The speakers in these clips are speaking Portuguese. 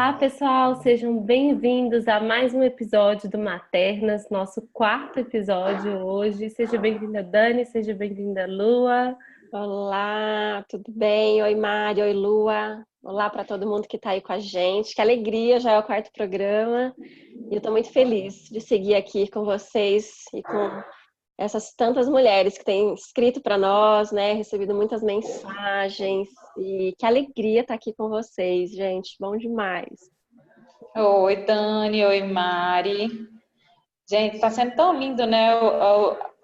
Olá, pessoal, sejam bem-vindos a mais um episódio do Maternas, nosso quarto episódio hoje. Seja bem-vinda, Dani, seja bem-vinda, Lua. Olá, tudo bem? Oi, Mari, oi, Lua. Olá para todo mundo que está aí com a gente. Que alegria, já é o quarto programa. E eu estou muito feliz de seguir aqui com vocês e com essas tantas mulheres que têm escrito para nós, né? Recebido muitas mensagens. E que alegria estar aqui com vocês, gente. Bom demais. Oi, Dani, oi, Mari. Gente, está sendo tão lindo, né?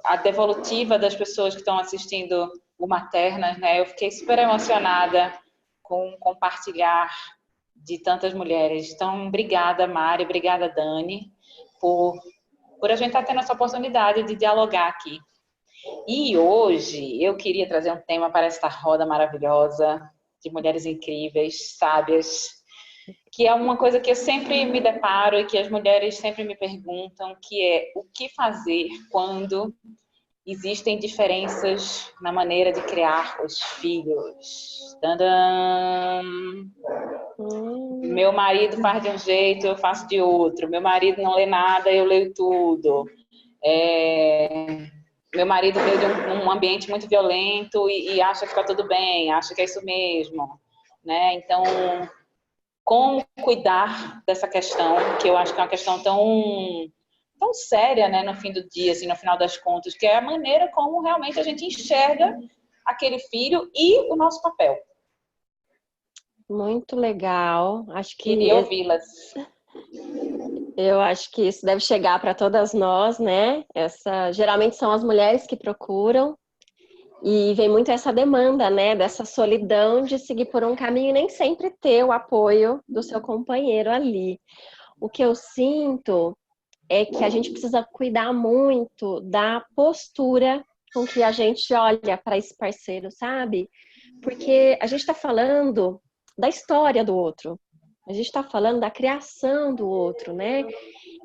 A devolutiva das pessoas que estão assistindo o Maternas, né? Eu fiquei super emocionada com o compartilhar de tantas mulheres. Então, obrigada, Mari, obrigada, Dani, por a gente estar tendo essa oportunidade de dialogar aqui. E hoje eu queria trazer um tema para esta roda maravilhosa de mulheres incríveis, sábias, que é uma coisa que eu sempre me deparo e que as mulheres sempre me perguntam, que é o que fazer quando existem diferenças na maneira de criar os filhos. Tadã! Meu marido faz de um jeito, eu faço de outro. Meu marido não lê nada, eu leio tudo. Meu marido veio de um ambiente muito violento e acha que está tudo bem, acha que é isso mesmo, né? Então, como cuidar dessa questão, que eu acho que é uma questão tão séria, né, no fim do dia, assim, no final das contas, que é a maneira como realmente a gente enxerga aquele filho e o nosso papel. Muito legal. Queria ouvi-las. Eu acho que isso deve chegar para todas nós, né? Geralmente são as mulheres que procuram e vem muito essa demanda, né? Dessa solidão de seguir por um caminho e nem sempre ter o apoio do seu companheiro ali. O que eu sinto é que a gente precisa cuidar muito da postura com que a gente olha para esse parceiro, sabe? Porque a gente está falando da história do outro. A gente está falando da criação do outro, né?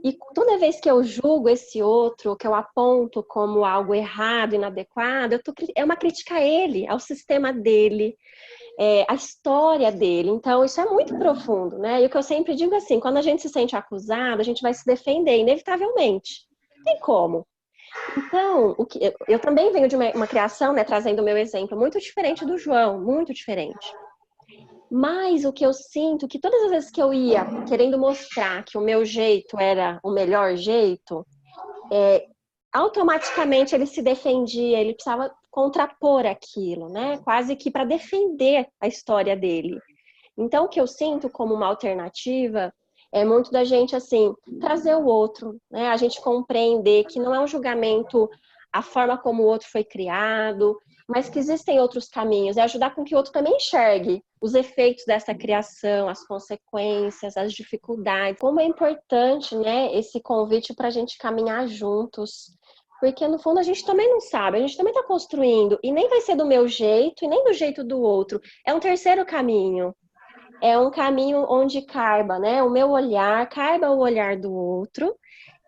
E toda vez que eu julgo esse outro, que eu aponto como algo errado, inadequado, é uma crítica a ele, ao sistema dele, à história dele. Então, isso é muito profundo, né? E o que eu sempre digo é assim, quando a gente se sente acusado, a gente vai se defender, inevitavelmente. Não tem como. Então, eu também venho de uma criação, né, trazendo o meu exemplo, muito diferente do João, muito diferente. Mas o que eu sinto, que todas as vezes que eu ia querendo mostrar que o meu jeito era o melhor jeito, automaticamente ele se defendia, ele precisava contrapor aquilo, né? Quase que para defender a história dele. Então, o que eu sinto como uma alternativa é muito da gente, assim, trazer o outro, né? A gente compreender que não é um julgamento a forma como o outro foi criado, mas que existem outros caminhos, é ajudar com que o outro também enxergue os efeitos dessa criação, as consequências, as dificuldades. Como é importante, né, esse convite para a gente caminhar juntos, porque no fundo a gente também não sabe, a gente também está construindo, e nem vai ser do meu jeito e nem do jeito do outro, é um terceiro caminho. É um caminho onde caiba, né, o meu olhar, caiba o olhar do outro,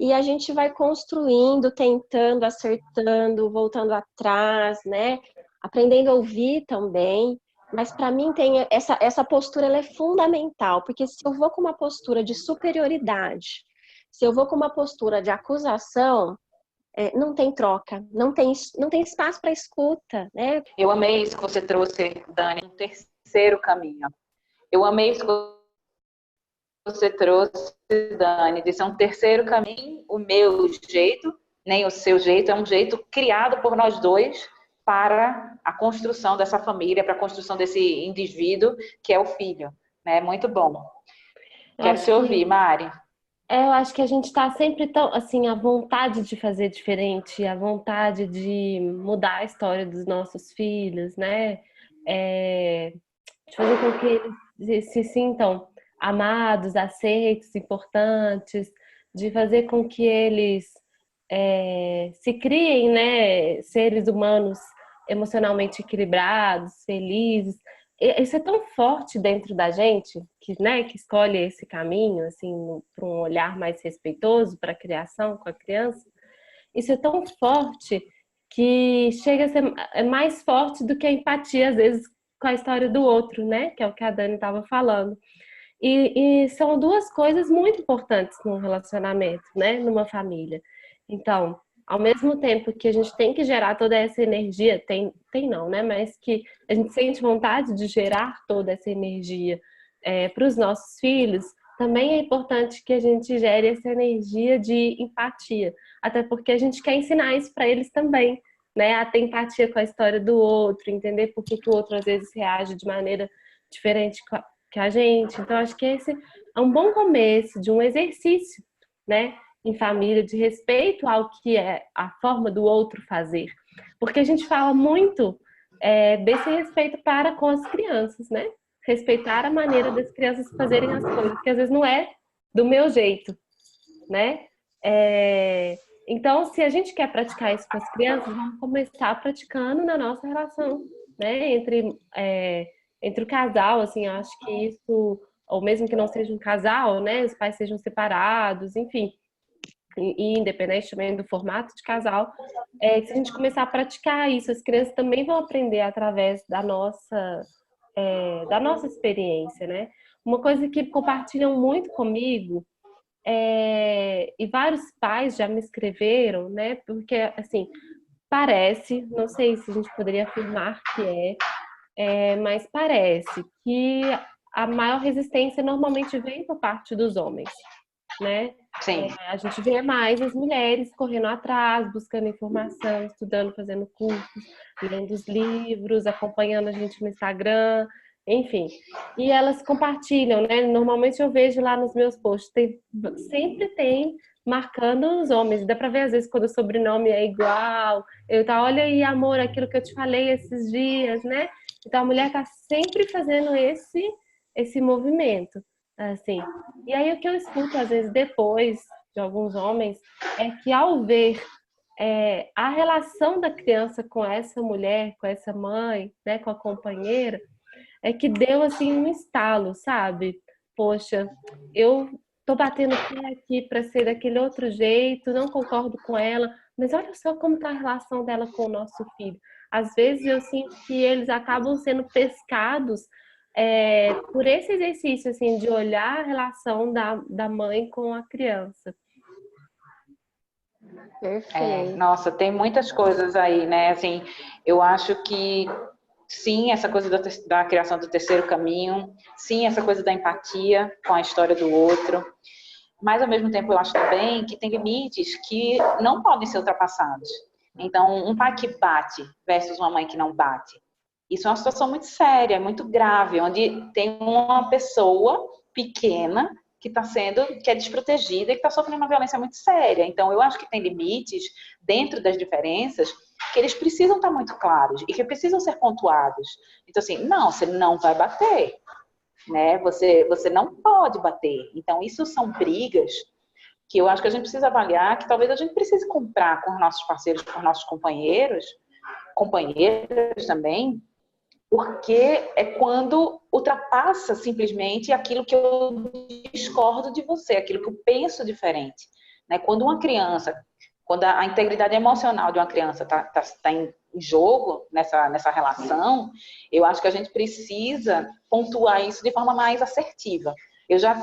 e a gente vai construindo, tentando, acertando, voltando atrás, né? Aprendendo a ouvir também. Mas para mim tem essa postura, ela é fundamental, porque se eu vou com uma postura de superioridade, se eu vou com uma postura de acusação, não tem troca, não tem espaço para escuta, né? Eu amei isso que você trouxe, Dani, um terceiro caminho. Eu amei isso que você trouxe, Dani, de ser um terceiro caminho, o meu jeito, nem o seu jeito, é um jeito criado por nós dois para a construção dessa família, para a construção desse indivíduo que é o filho, né? Muito bom. Quero te ouvir, Mari. Eu acho que a gente está sempre tão, assim, à vontade de fazer diferente, à vontade de mudar a história dos nossos filhos, né? De fazer com que eles se sintam amados, aceitos, importantes, de fazer com que eles se criem, né, seres humanos emocionalmente equilibrados, felizes. Isso é tão forte dentro da gente, que, né, que escolhe esse caminho, assim, para um olhar mais respeitoso para a criação com a criança. Isso é tão forte que chega a ser mais forte do que a empatia, às vezes, com a história do outro, né? Que é o que a Dani estava falando. E são duas coisas muito importantes num relacionamento, né? Numa família. Então, ao mesmo tempo que a gente tem que gerar toda essa energia, tem não, né? Mas que a gente sente vontade de gerar toda essa energia para os nossos filhos, também é importante que a gente gere essa energia de empatia. Até porque a gente quer ensinar isso para eles também, né? A ter empatia com a história do outro, entender por que o outro às vezes reage de maneira diferente que a gente. Então, acho que esse é um bom começo de um exercício, né? Em família, de respeito ao que é a forma do outro fazer. Porque a gente fala muito desse respeito para com as crianças, né? Respeitar a maneira das crianças fazerem as coisas, que às vezes não é do meu jeito, né? Então, se a gente quer praticar isso com as crianças, vamos começar praticando na nossa relação, né? Entre o casal, assim, eu acho que isso, ou mesmo que não seja um casal, né? Os pais sejam separados, enfim, e independente também do formato de casal, se a gente começar a praticar isso, as crianças também vão aprender através da nossa experiência, né? Uma coisa que compartilham muito comigo, e vários pais já me escreveram, né? Porque, assim, parece, não sei se a gente poderia afirmar que mas parece que a maior resistência normalmente vem por parte dos homens, né? Sim. A gente vê mais as mulheres correndo atrás, buscando informação, estudando, fazendo cursos, lendo os livros, acompanhando a gente no Instagram, enfim. E elas compartilham, né? Normalmente eu vejo lá nos meus posts, sempre tem marcando os homens. Dá para ver às vezes quando o sobrenome é igual. Olha aí, amor, aquilo que eu te falei esses dias, né? Então a mulher está sempre fazendo esse movimento, assim. E aí o que eu escuto às vezes depois de alguns homens é que ao ver a relação da criança com essa mulher, com essa mãe, né, com a companheira, é que deu assim um estalo, sabe? Poxa, eu tô batendo o pé aqui para ser daquele outro jeito, não concordo com ela, mas olha só como tá a relação dela com o nosso filho. Às vezes eu sinto que eles acabam sendo pescados por esse exercício assim de olhar a relação da mãe com a criança. Perfeito. Nossa, tem muitas coisas aí, né? Assim, eu acho que sim, essa coisa da criação do terceiro caminho, sim, essa coisa da empatia com a história do outro, mas ao mesmo tempo eu acho também que tem limites que não podem ser ultrapassados. Então, um pai que bate versus uma mãe que não bate, isso é uma situação muito séria, muito grave, onde tem uma pessoa pequena que é desprotegida e que está sofrendo uma violência muito séria. Então, eu acho que tem limites dentro das diferenças que eles precisam estar muito claros e que precisam ser pontuados. Então, assim, não, você não vai bater, né? Você não pode bater. Então, isso são brigas que eu acho que a gente precisa avaliar, que talvez a gente precise comprar com os nossos parceiros, com os nossos companheiras também, porque é quando ultrapassa simplesmente aquilo que eu discordo de você, aquilo que eu penso diferente. Né? Quando a integridade emocional de uma criança está em jogo nessa relação, eu acho que a gente precisa pontuar isso de forma mais assertiva. Eu já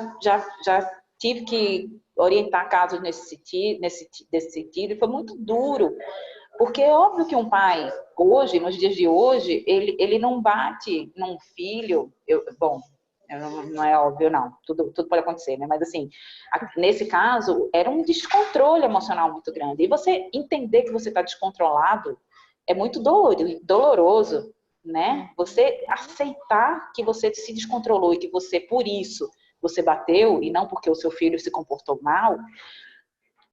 tive que orientar casos desse sentido, e foi muito duro, porque é óbvio que um pai, hoje, nos dias de hoje, ele não bate num filho, não é óbvio, não, tudo pode acontecer, né? Mas assim, nesse caso, era um descontrole emocional muito grande. E você entender que você está descontrolado é muito doloroso, né? Você aceitar que você se descontrolou e que você, por isso, você bateu, e não porque o seu filho se comportou mal,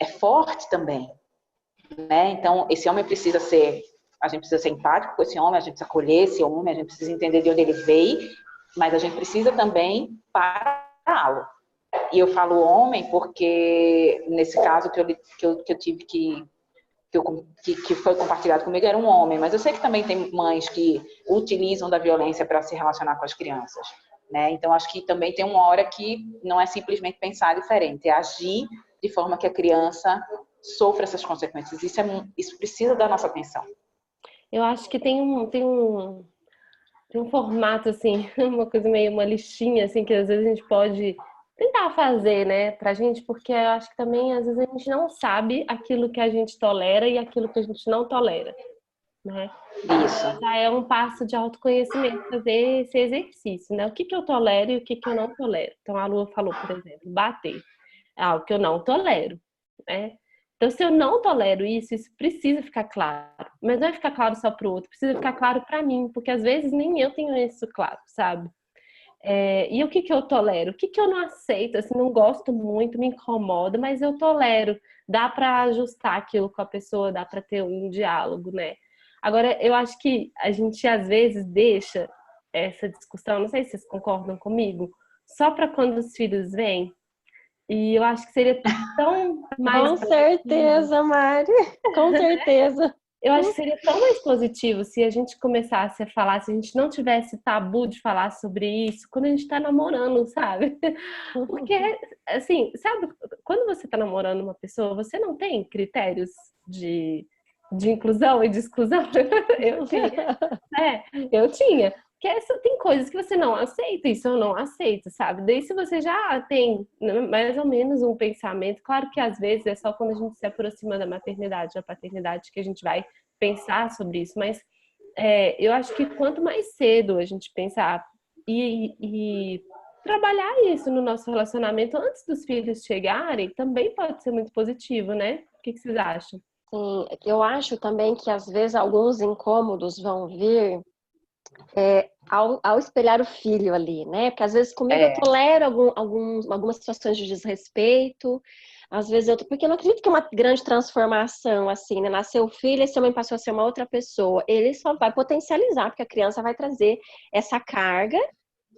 é forte também. Né? Então, esse homem a gente precisa ser empático com esse homem, a gente precisa acolher esse homem, a gente precisa entender de onde ele veio, mas a gente precisa também pará-lo. E eu falo homem porque, nesse caso que eu tive que foi compartilhado comigo, era um homem, mas eu sei que também tem mães que utilizam da violência para se relacionar com as crianças. Né? Então, acho que também tem uma hora que não é simplesmente pensar diferente, é agir de forma que a criança sofra essas consequências. Isso precisa da nossa atenção. Eu acho que tem tem um formato, assim, uma coisa meio uma listinha, assim, que às vezes a gente pode tentar fazer, né, pra gente, porque eu acho que também às vezes a gente não sabe aquilo que a gente tolera e aquilo que a gente não tolera, né? Isso. Já é um passo de autoconhecimento fazer esse exercício, né? O que que eu tolero e o que que eu não tolero. Então a Lua falou, por exemplo, bater. É algo que eu não tolero, né? Então, se eu não tolero isso, isso precisa ficar claro. Mas não é ficar claro só para o outro, precisa ficar claro para mim, porque às vezes nem eu tenho isso claro, sabe? E o que que eu tolero? O que que eu não aceito? Assim, não gosto muito, me incomoda, mas eu tolero. Dá para ajustar aquilo com a pessoa, dá para ter um diálogo, né? Agora, eu acho que a gente às vezes deixa essa discussão, não sei se vocês concordam comigo, só para quando os filhos vêm. E eu acho que seria tão mais Com positivo. certeza, Mari. Com certeza. Eu acho que seria tão mais positivo se a gente começasse a falar, se a gente não tivesse tabu de falar sobre isso quando a gente tá namorando, sabe? Porque, assim, sabe, quando você tá namorando uma pessoa, você não tem critérios de, de inclusão e de exclusão? Eu tinha. É, eu tinha. Que tem coisas que você não aceita, isso eu não aceito, sabe? Daí se você já tem né, mais ou menos um pensamento, claro que às vezes é só quando a gente se aproxima da maternidade, da paternidade, que a gente vai pensar sobre isso, mas eu acho que quanto mais cedo a gente pensar e trabalhar isso no nosso relacionamento antes dos filhos chegarem, também pode ser muito positivo, né? O que vocês acham? Sim, eu acho também que às vezes alguns incômodos vão vir ao espelhar o filho ali, né? Porque às vezes comigo eu É, tolero algumas situações de desrespeito, às vezes porque eu não acredito que é uma grande transformação, assim, né? Nasceu o filho, esse homem passou a ser uma outra pessoa. Ele só vai potencializar, porque a criança vai trazer essa carga,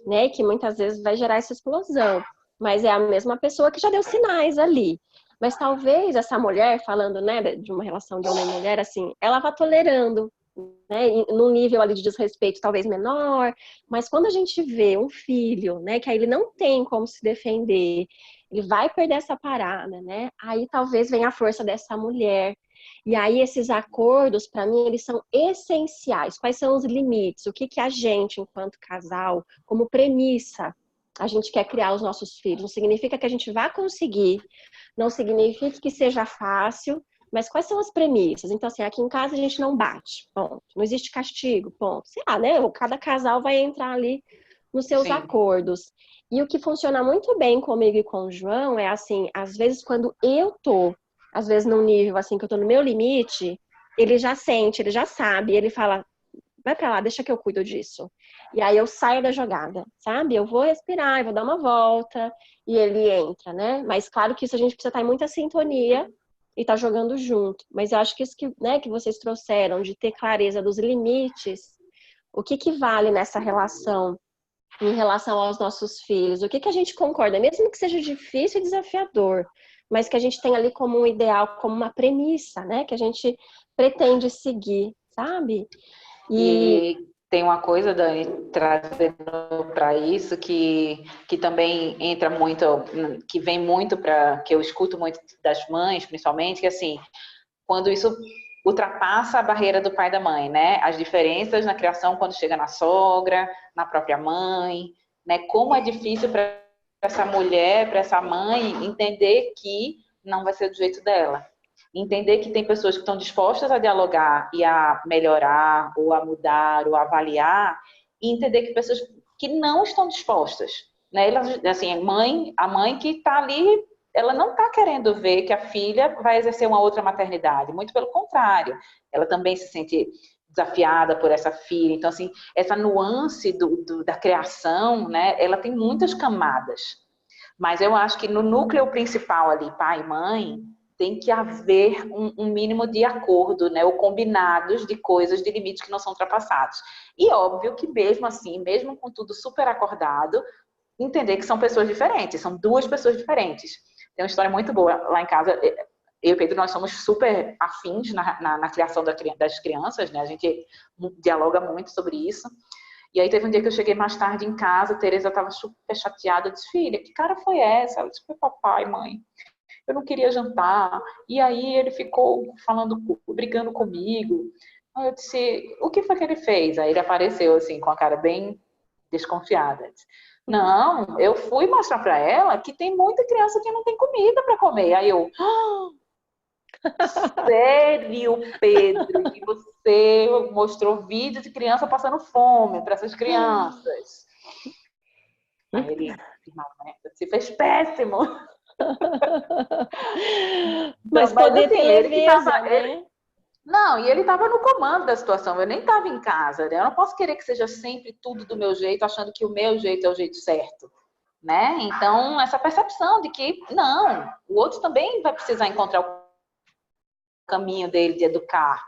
né? Que muitas vezes vai gerar essa explosão. Mas é a mesma pessoa que já deu sinais ali. Mas talvez essa mulher, falando, né, de uma relação de homem e mulher, assim, ela vá tolerando, né, num nível ali de desrespeito talvez menor, mas quando a gente vê um filho, né, que aí ele não tem como se defender, ele vai perder essa parada, né, aí talvez venha a força dessa mulher, e aí esses acordos, para mim, eles são essenciais. Quais são os limites? O que que a gente, enquanto casal, como premissa, a gente quer criar os nossos filhos? Não significa que a gente vá conseguir, não significa que seja fácil, mas quais são as premissas? Então, assim, aqui em casa a gente não bate, ponto. Não existe castigo, ponto. Sei lá, né? Cada casal vai entrar ali nos seus sim. acordos. E o que funciona muito bem comigo e com o João é assim, às vezes quando eu tô, às vezes num nível assim que eu tô no meu limite, ele já sente, ele já sabe, ele fala, vai pra lá, deixa que eu cuido disso. E aí eu saio da jogada, sabe? Eu vou respirar, eu vou dar uma volta e ele entra, né? Mas claro que isso a gente precisa estar em muita sintonia e tá jogando junto. Mas eu acho que isso que, né, que vocês trouxeram de ter clareza dos limites, o que que vale nessa relação em relação aos nossos filhos? O que que a gente concorda, mesmo que seja difícil e desafiador, mas que a gente tem ali como um ideal, como uma premissa, né? Que a gente pretende seguir, sabe? E E tem uma coisa, Dani, trazendo para isso que também entra muito, que vem muito para, que eu escuto muito das mães, principalmente, que assim, quando isso ultrapassa a barreira do pai e da mãe, né? As diferenças na criação quando chega na sogra, na própria mãe, né? Como é difícil para essa mulher, para essa mãe entender que não vai ser do jeito dela. Entender que tem pessoas que estão dispostas a dialogar e a melhorar, ou a mudar, ou a avaliar, e entender que pessoas que não estão dispostas, né? Elas, assim, a mãe que está ali, ela não está querendo ver que a filha vai exercer uma outra maternidade, muito pelo contrário, ela também se sente desafiada por essa filha. Então, assim, essa nuance da criação, né? Ela tem muitas camadas. Mas eu acho que no núcleo principal ali, pai e mãe, tem que haver um mínimo de acordo, né? Ou combinados de coisas, de limites que não são ultrapassados. E óbvio que mesmo assim, mesmo com tudo super acordado, entender que são pessoas diferentes, são duas pessoas diferentes. Tem uma história muito boa lá em casa. Eu e o Pedro, nós somos super afins na criação das crianças, né? A gente dialoga muito sobre isso. E aí teve um dia que eu cheguei mais tarde em casa, a Tereza estava super chateada, eu disse, filha, que cara foi essa? Ela disse, foi papai, mãe. Eu não queria jantar. E aí ele ficou falando, brigando comigo. Aí eu disse, o que foi que ele fez? Aí ele apareceu assim, com a cara bem desconfiada. Eu disse, não, eu fui mostrar para ela que tem muita criança que não tem comida para comer. Aí eu, sério, Pedro, que você mostrou vídeo de criança passando fome para essas crianças. Aí ele, você fez péssimo. Mas Não, mas poder assim, ter ele que leveza, tava, né? não, e ele estava no comando da situação, eu nem estava em casa, né? Eu não posso querer que seja sempre tudo do meu jeito, achando que o meu jeito é o jeito certo, né? Então, essa percepção de que, não, o outro também vai precisar encontrar o caminho dele de educar.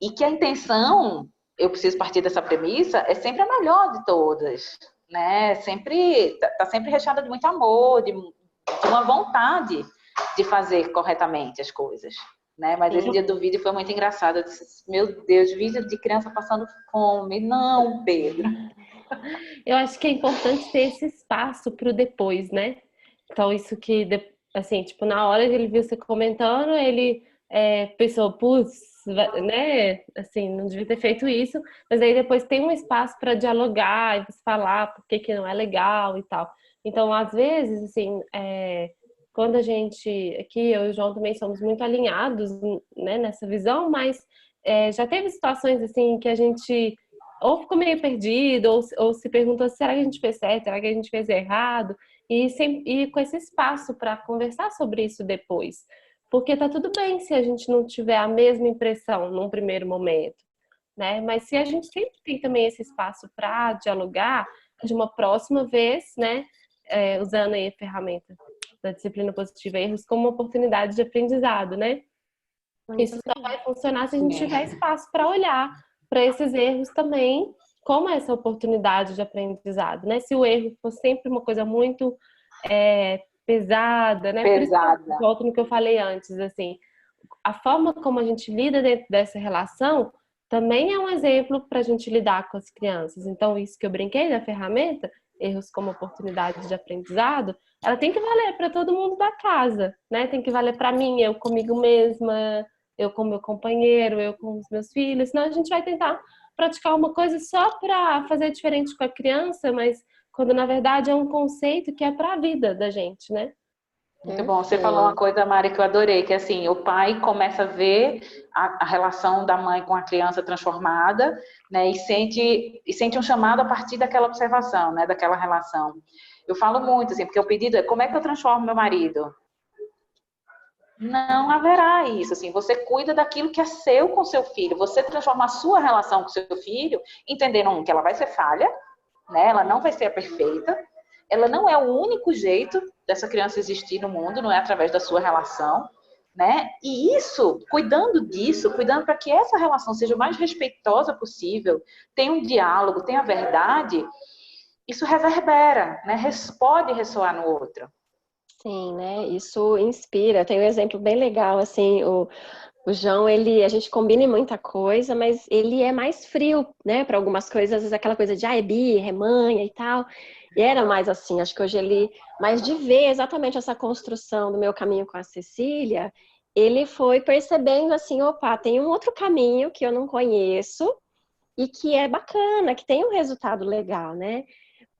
E que a intenção, eu preciso partir dessa premissa, é sempre a melhor de todas, né? Sempre, tá sempre recheada de muito amor, de uma vontade de fazer corretamente as coisas. Né? Mas esse dia do vídeo foi muito engraçado. Eu disse, meu Deus, vídeo de criança passando fome. Não, Pedro. Eu acho que é importante ter esse espaço para o depois, né? Então, isso que, assim, tipo, na hora que ele viu você comentando, ele pensou, putz, né? Assim, não devia ter feito isso. Mas aí depois tem um espaço para dialogar e você falar por que que não é legal e tal. Então, às vezes, assim, quando a gente, aqui eu e o João também somos muito alinhados, né, nessa visão, mas já teve situações, assim, que a gente ou ficou meio perdido, ou se perguntou, será que a gente fez certo, será que a gente fez errado? E com esse espaço para conversar sobre isso depois. Porque tá tudo bem se a gente não tiver a mesma impressão num primeiro momento, né? Mas se a gente sempre tem também esse espaço para dialogar, de uma próxima vez, né? Usando aí a ferramenta da disciplina positiva erros como uma oportunidade de aprendizado, né? Isso só vai funcionar se a gente tiver espaço para olhar para esses erros também como essa oportunidade de aprendizado, né? Se o erro for sempre uma coisa muito pesada, né? Por isso que eu Pesada. volto no que eu falei antes, assim, a forma como a gente lida dentro dessa relação também é um exemplo para a gente lidar com as crianças. Então, isso que eu brinquei da ferramenta, erros como oportunidade de aprendizado, ela tem que valer para todo mundo da casa, né? Tem que valer para mim, eu comigo mesma, eu com meu companheiro, eu com os meus filhos. Senão a gente vai tentar praticar uma coisa só para fazer diferente com a criança, mas quando na verdade é um conceito que é para a vida da gente, né? Muito bom. Você falou uma coisa, Mari, que eu adorei, que assim, o pai começa a ver a relação da mãe com a criança transformada, né, e sente um chamado a partir daquela observação, né, daquela relação. Eu falo muito, assim, porque o pedido é, como é que eu transformo meu marido? Não haverá isso, assim, você cuida daquilo que é seu com seu filho, você transforma a sua relação com seu filho, entendendo que ela vai ser falha, né, ela não vai ser perfeita, ela não é o único jeito dessa criança existir no mundo, não é através da sua relação, né? E isso, cuidando disso, cuidando para que essa relação seja o mais respeitosa possível, tenha um diálogo, tenha verdade, isso reverbera, né? Pode ressoar no outro. Sim, né? Isso inspira. Tem um exemplo bem legal, assim, o João, ele, a gente combina em muita coisa, mas ele é mais frio, né? Para algumas coisas, às vezes aquela coisa de, é birra, é manha e tal. E era mais assim, acho que hoje ele, mas de ver exatamente essa construção do meu caminho com a Cecília, ele foi percebendo assim, opa, tem um outro caminho que eu não conheço e que é bacana, que tem um resultado legal, né?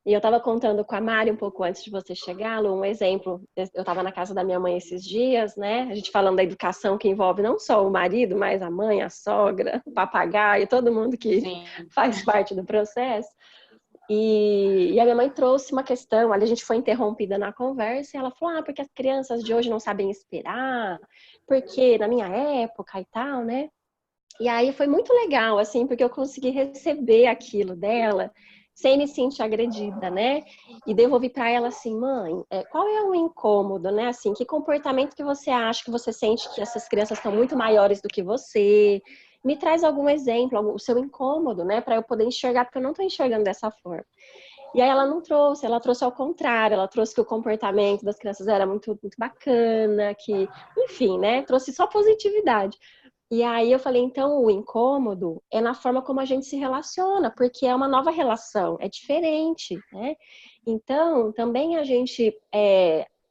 E eu estava contando com a Mari um pouco antes de você chegar, Lu, um exemplo. Eu estava na casa da minha mãe esses dias, né? A gente falando da educação que envolve não só o marido, mas a mãe, a sogra, o papagaio, todo mundo que Sim. faz parte do processo. E a minha mãe trouxe uma questão, ali a gente foi interrompida na conversa, e ela falou, porque as crianças de hoje não sabem esperar, porque na minha época e tal, né? E aí foi muito legal, assim, porque eu consegui receber aquilo dela sem me sentir agredida, né? E devolvi para ela assim, mãe, qual é o incômodo, né? Assim, que comportamento que você acha que você sente que essas crianças estão muito maiores do que você? Me traz algum exemplo, o seu incômodo, né? Para eu poder enxergar, porque eu não estou enxergando dessa forma. E aí ela não trouxe, ela trouxe ao contrário, ela trouxe que o comportamento das crianças era muito, muito bacana, que, enfim, né? Trouxe só positividade. E aí eu falei, então o incômodo é na forma como a gente se relaciona, porque é uma nova relação, é diferente, né? Então, também a gente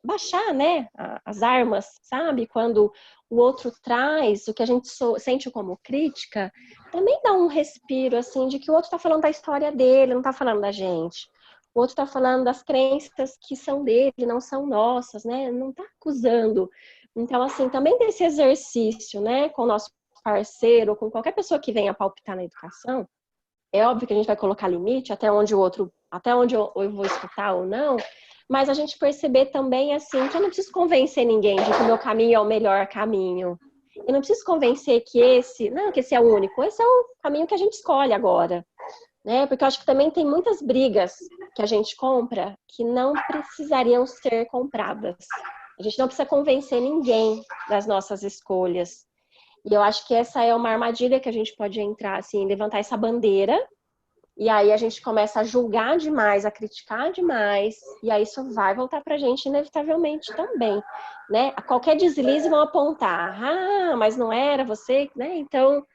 baixar, né, as armas, sabe? Quando o outro traz o que a gente sente como crítica, também dá um respiro, assim, de que o outro está falando da história dele, não está falando da gente. O outro está falando das crenças que são dele, não são nossas, né? Não está acusando. Então, assim, também desse exercício, né, com o nosso parceiro, ou com qualquer pessoa que venha palpitar na educação, é óbvio que a gente vai colocar limite até onde o outro, até onde eu vou escutar ou não, mas a gente perceber também, assim, que eu não preciso convencer ninguém de que o meu caminho é o melhor caminho. Eu não preciso convencer que esse é o único, esse é o caminho que a gente escolhe agora, né? Porque eu acho que também tem muitas brigas que a gente compra que não precisariam ser compradas. A gente não precisa convencer ninguém das nossas escolhas. E eu acho que essa é uma armadilha que a gente pode entrar, assim, levantar essa bandeira, e aí a gente começa a julgar demais, a criticar demais, e aí isso vai voltar pra gente inevitavelmente também, né? A qualquer deslize vão apontar, mas não era você, né? Então,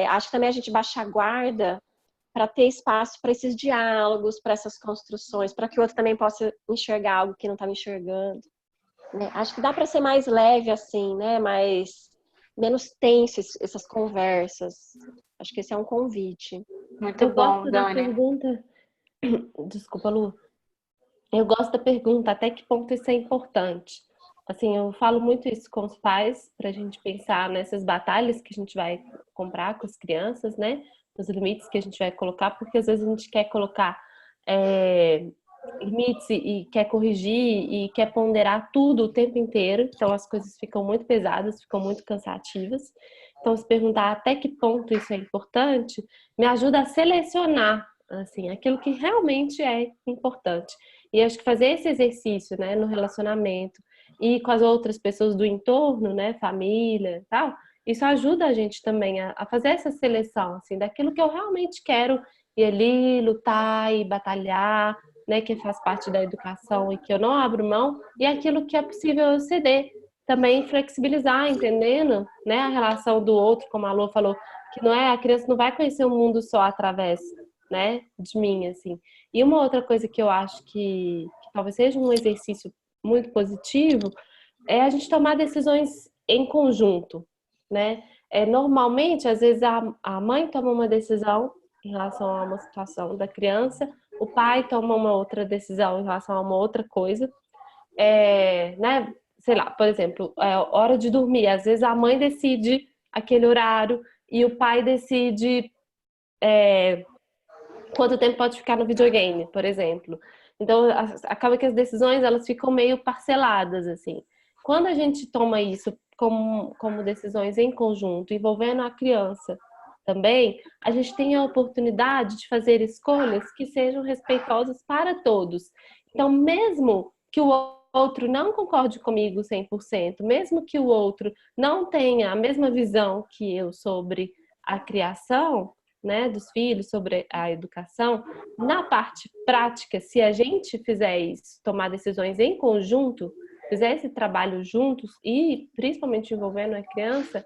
acho que também a gente baixa a guarda para ter espaço para esses diálogos, para essas construções, para que o outro também possa enxergar algo que não está me enxergando, né? Acho que dá para ser mais leve assim, né? Menos tenso essas conversas. Acho que esse é um convite. Muito Eu bom, gosto da Dani. pergunta. Desculpa, Lu. Eu gosto da pergunta, até que ponto isso é importante? Assim, eu falo muito isso com os pais, para a gente pensar nessas batalhas que a gente vai comprar com as crianças, né? Os limites que a gente vai colocar, porque às vezes a gente quer colocar limites e quer corrigir e quer ponderar tudo o tempo inteiro, então as coisas ficam muito pesadas, ficam muito cansativas. Então, se perguntar até que ponto isso é importante, me ajuda a selecionar, assim, aquilo que realmente é importante. E acho que fazer esse exercício, né, no relacionamento e com as outras pessoas do entorno, né, família e tal, isso ajuda a gente também a fazer essa seleção, assim, daquilo que eu realmente quero ir ali, lutar e batalhar, né, que faz parte da educação e que eu não abro mão, e aquilo que é possível eu ceder. Também flexibilizar, entendendo, né, a relação do outro, como a Lô falou, que não é, a criança não vai conhecer o mundo só através, né, de mim, assim. E uma outra coisa que eu acho que talvez seja um exercício muito positivo é a gente tomar decisões em conjunto, né? Normalmente, às vezes, a mãe toma uma decisão em relação a uma situação da criança, o pai toma uma outra decisão em relação a uma outra coisa, né? Sei lá, por exemplo, hora de dormir. Às vezes a mãe decide aquele horário e o pai decide quanto tempo pode ficar no videogame, por exemplo. Então, acaba que as decisões elas ficam meio parceladas, assim. Quando a gente toma isso como decisões em conjunto, envolvendo a criança também, a gente tem a oportunidade de fazer escolhas que sejam respeitosas para todos. Então, mesmo que o outro não concorde comigo 100%, mesmo que o outro não tenha a mesma visão que eu sobre a criação, né, dos filhos, sobre a educação, na parte prática, se a gente fizer isso, tomar decisões em conjunto, fizer esse trabalho juntos e principalmente envolvendo a criança,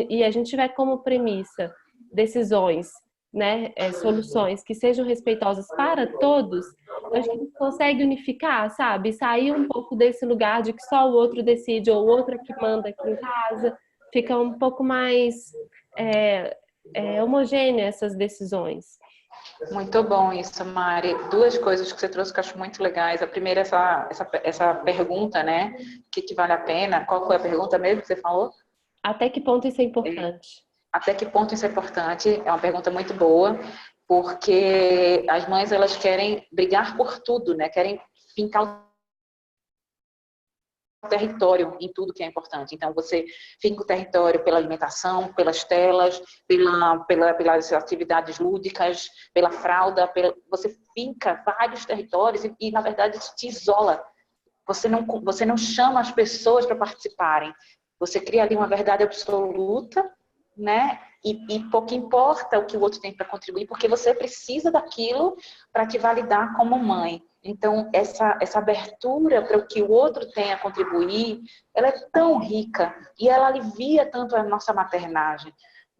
e a gente tiver como premissa decisões, né, soluções que sejam respeitosas para todos, acho que a gente consegue unificar, sabe? Sair um pouco desse lugar de que só o outro decide ou o outro é que manda aqui em casa, fica um pouco mais homogênea essas decisões. Muito bom isso, Mari. Duas coisas que você trouxe que eu acho muito legais. A primeira é essa pergunta, né? O que vale a pena? Qual foi a pergunta mesmo que você falou? Até que ponto isso é importante? Até que ponto isso é importante? É uma pergunta muito boa, porque as mães elas querem brigar por tudo, né? Querem fincar o território em tudo que é importante. Então, você finca o território pela alimentação, pelas telas, pelas atividades lúdicas, pela fralda, você finca vários territórios e, na verdade, isso te isola. Você não chama as pessoas para participarem. Você cria ali uma verdade absoluta, né? E pouco importa o que o outro tem para contribuir, porque você precisa daquilo para te validar como mãe. Então, essa abertura para o que o outro tem a contribuir, ela é tão rica e ela alivia tanto a nossa maternagem,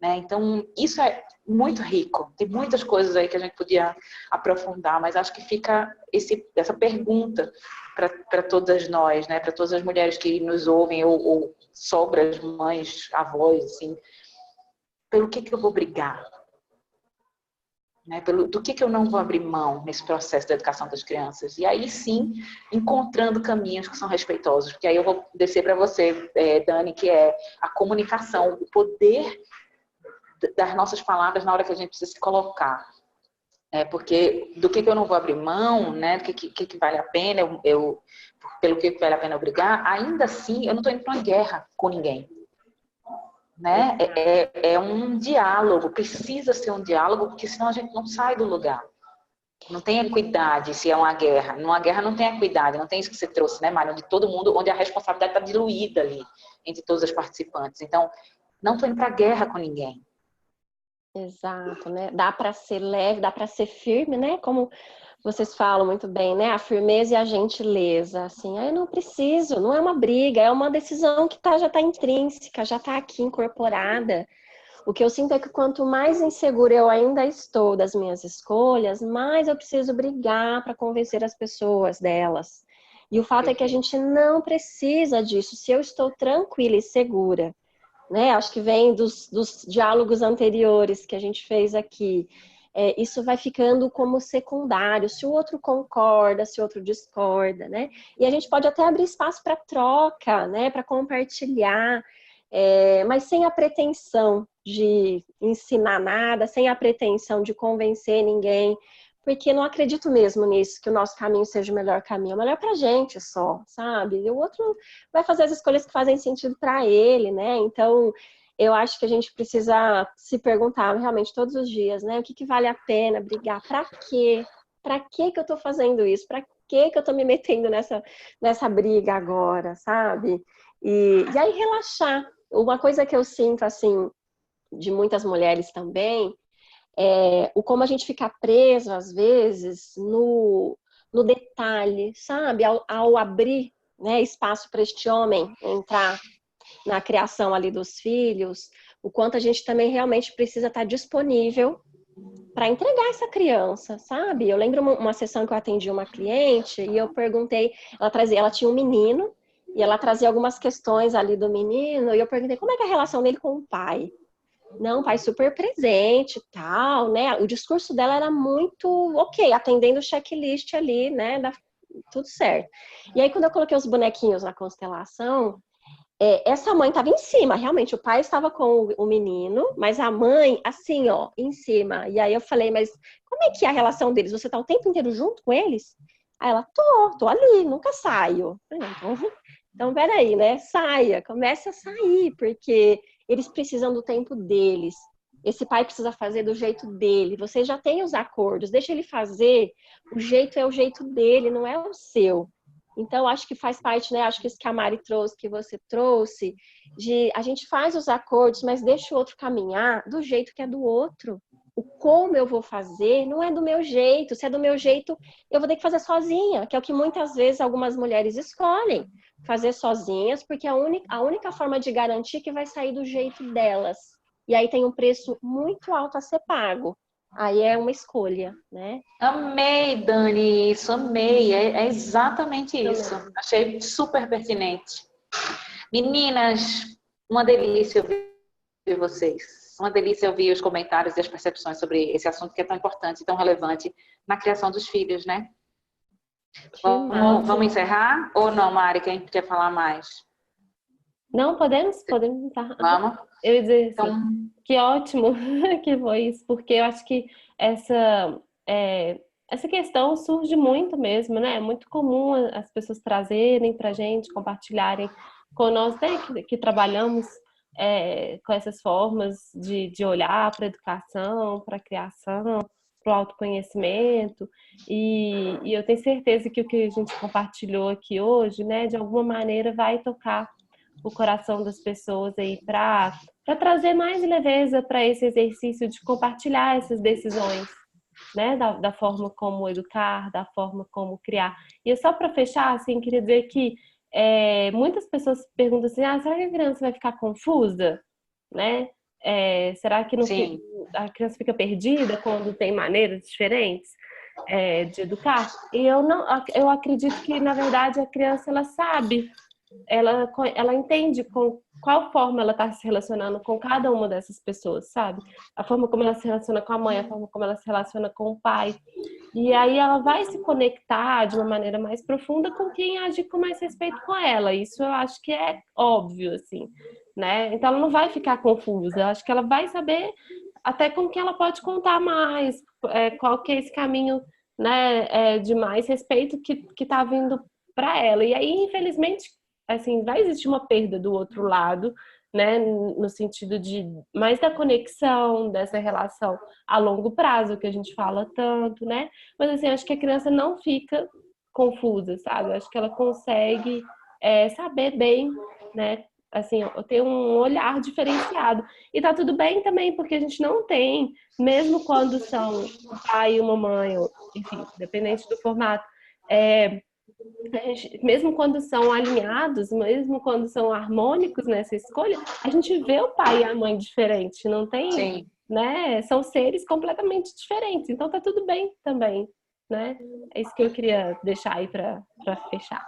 né? Então, isso é muito rico. Tem muitas coisas aí que a gente podia aprofundar, mas acho que fica essa pergunta para todas nós, né? Para todas as mulheres que nos ouvem, ou sogras, mães, avós, assim, pelo que eu vou brigar? Né? Do que eu não vou abrir mão nesse processo da educação das crianças? E aí sim, encontrando caminhos que são respeitosos. Porque aí eu vou descer para você, Dani, que é a comunicação, o poder das nossas palavras na hora que a gente precisa se colocar. Porque do que eu não vou abrir mão, né? Do que vale a pena, pelo que vale a pena eu brigar, ainda assim eu não estou indo para uma guerra com ninguém. Né? É um diálogo, precisa ser um diálogo, porque senão a gente não sai do lugar. Não tem equidade se é uma guerra. Numa guerra não tem equidade, não tem isso que você trouxe, né, Mário? Onde todo mundo, onde a responsabilidade está diluída ali entre todos os participantes. Então, não estou indo para a guerra com ninguém. Exato, né? Dá para ser leve, dá para ser firme, né? Como vocês falam muito bem, né? A firmeza e a gentileza, assim, eu não preciso, não é uma briga, é uma decisão que já está intrínseca, já está aqui incorporada. O que eu sinto é que quanto mais insegura eu ainda estou das minhas escolhas, mais eu preciso brigar para convencer as pessoas delas. E o fato é que a gente não precisa disso. Se eu estou tranquila e segura, né? Acho que vem dos diálogos anteriores que a gente fez aqui. Isso vai ficando como secundário, se o outro concorda, se o outro discorda, né? E a gente pode até abrir espaço para troca, né? Para compartilhar, mas sem a pretensão de ensinar nada, sem a pretensão de convencer ninguém, porque não acredito mesmo nisso, que o nosso caminho seja o melhor caminho, é o melhor pra gente só, sabe? E o outro vai fazer as escolhas que fazem sentido para ele, né? Então, eu acho que a gente precisa se perguntar realmente todos os dias, né? O que vale a pena brigar? Pra quê? Pra que eu tô fazendo isso? Pra que eu tô me metendo nessa briga agora, sabe? E aí relaxar. Uma coisa que eu sinto, assim, de muitas mulheres também, o como a gente fica preso, às vezes, no detalhe, sabe? Ao abrir, né, espaço para este homem entrar na criação ali dos filhos, o quanto a gente também realmente precisa estar disponível para entregar essa criança, sabe? Eu lembro uma sessão que eu atendi uma cliente e eu perguntei, ela tinha um menino e ela trazia algumas questões ali do menino e eu perguntei como é que é a relação dele com o pai. Não, pai super presente e tal, né? O discurso dela era muito ok, atendendo o checklist ali, né? Tudo certo. E aí, quando eu coloquei os bonequinhos na constelação, essa mãe estava em cima, realmente. O pai estava com o menino, mas a mãe, assim, ó, em cima. E aí eu falei, mas como é que é a relação deles? Você tá o tempo inteiro junto com eles? Aí ela, tô ali, nunca saio. Então, peraí, né? Saia, comece a sair, porque eles precisam do tempo deles. Esse pai precisa fazer do jeito dele. Você já tem os acordos, deixa ele fazer. O jeito é o jeito dele, não é o seu. Então, acho que faz parte, né? Acho que isso que a Mari trouxe, que você trouxe, de a gente faz os acordos, mas deixa o outro caminhar do jeito que é do outro. O como eu vou fazer não é do meu jeito. Se é do meu jeito, eu vou ter que fazer sozinha, que é o que muitas vezes algumas mulheres escolhem, fazer sozinhas, porque a única forma de garantir que vai sair do jeito delas. E aí tem um preço muito alto a ser pago. Aí é uma escolha, né? Amei, Dani, isso, amei. É exatamente isso. Achei super pertinente. Meninas, uma delícia ouvir vocês. Uma delícia ouvir os comentários e as percepções sobre esse assunto que é tão importante e tão relevante na criação dos filhos, né? Vamos encerrar? Ou não, Mari? Quem quer falar mais? Não, podemos encerrar. Vamos? Eu ia dizer assim, Então, que ótimo que foi isso, porque eu acho que essa questão surge muito mesmo, né? É muito comum as pessoas trazerem pra gente, compartilharem com nós, né, que trabalhamos com essas formas de olhar para a educação, para a criação, para o autoconhecimento, e eu tenho certeza que o que a gente compartilhou aqui hoje, né, de alguma maneira vai tocar o coração das pessoas aí para trazer mais leveza para esse exercício de compartilhar essas decisões, né, da forma como educar, da forma como criar. E só para fechar, assim, queria dizer que muitas pessoas perguntam assim, será que a criança vai ficar confusa, né? Será que Sim. a criança fica perdida quando tem maneiras diferentes de educar? E eu acredito que, na verdade, a criança ela sabe, ela entende com qual forma ela está se relacionando com cada uma dessas pessoas, sabe? A forma como ela se relaciona com a mãe, a forma como ela se relaciona com o pai. E aí ela vai se conectar de uma maneira mais profunda com quem age com mais respeito com ela. Isso eu acho que é óbvio, assim, né? Então ela não vai ficar confusa. Eu acho que ela vai saber até com quem ela pode contar mais, qual que é esse caminho, né, de mais respeito que tá vindo para ela. E aí, infelizmente, assim, vai existir uma perda do outro lado, né, no sentido de mais da conexão dessa relação a longo prazo, que a gente fala tanto, né? Mas assim, acho que a criança não fica confusa, sabe? Acho que ela consegue saber bem, né? Assim, ter um olhar diferenciado. E tá tudo bem também, porque a gente não tem, mesmo quando são um pai e uma mãe, ou, enfim, dependente do formato, mesmo quando são alinhados, mesmo quando são harmônicos nessa escolha, a gente vê o pai e a mãe diferente, não tem, Sim. né? São seres completamente diferentes, então tá tudo bem também, né? É isso que eu queria deixar aí para fechar.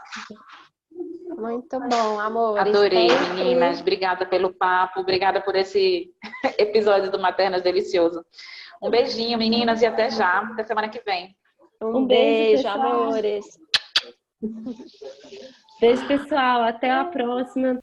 Muito bom, amores. Adorei, Sempre. meninas. Obrigada pelo papo, obrigada por esse episódio do Maternas Delicioso. Um beijinho, meninas, e até já. Até semana que vem. Um beijo, beijo, pessoal. amores. Beijo, pessoal. Até a próxima.